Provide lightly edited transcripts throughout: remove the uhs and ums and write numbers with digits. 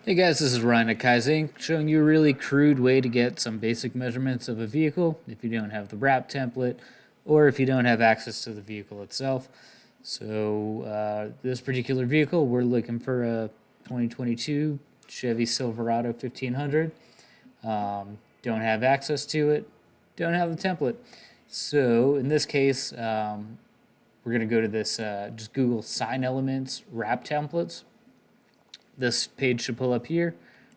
Hey guys, this is Ryan at Kaizink, showing you a really crude way to get some basic measurements of a vehicle if you don't have the wrap template or if you don't have access to the vehicle itself. So this particular vehicle, we're looking for a 2022 Chevy Silverado 1500. Don't have access to it, don't have the template. So in this case, we're going to go to this, just Google sign elements wrap templates. This page should pull up here.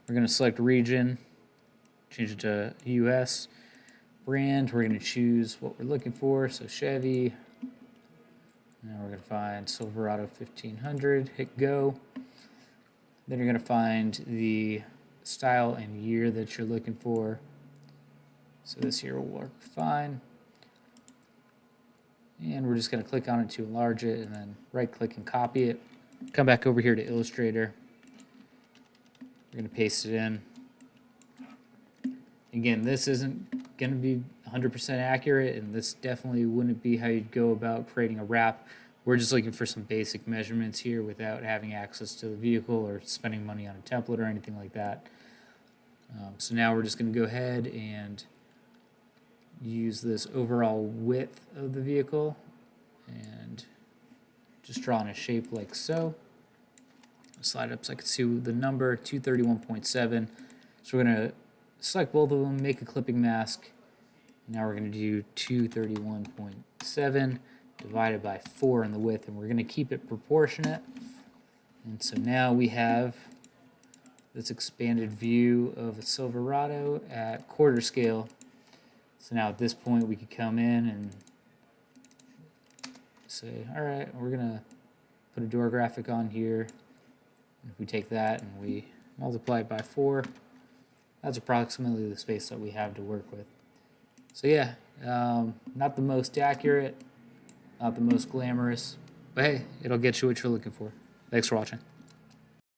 We're going to select region, change it to US. Brand, we're going to choose what we're looking for. So Chevy. Now we're going to find Silverado 1500. Hit go. Then you're going to find the style and year that you're looking for. So this here will work fine. And we're just going to click on it to enlarge it and then right click and copy it. Come back over here to Illustrator. We're going to paste it in. Again, this isn't going to be 100% accurate, and this definitely wouldn't be how you'd go about creating a wrap. We're just looking for some basic measurements here without having access to the vehicle or spending money on a template or anything like that. So now we're just going to go ahead and use this overall width of the vehicle and just draw in a shape like so. Slide it up so I can see the number 231.7. So we're going to select both of them, make a clipping mask. Now we're going to do 231.7 divided by 4 in the width, and we're going to keep it proportionate. And so now we have this expanded view of a Silverado at quarter scale. So now at this point we could come in and say, all right, we're going to put a door graphic on here. If we take that and we multiply it by 4, that's approximately the space that we have to work with. So yeah, not the most accurate, not the most glamorous, but hey, it'll get you what you're looking for. Thanks for watching.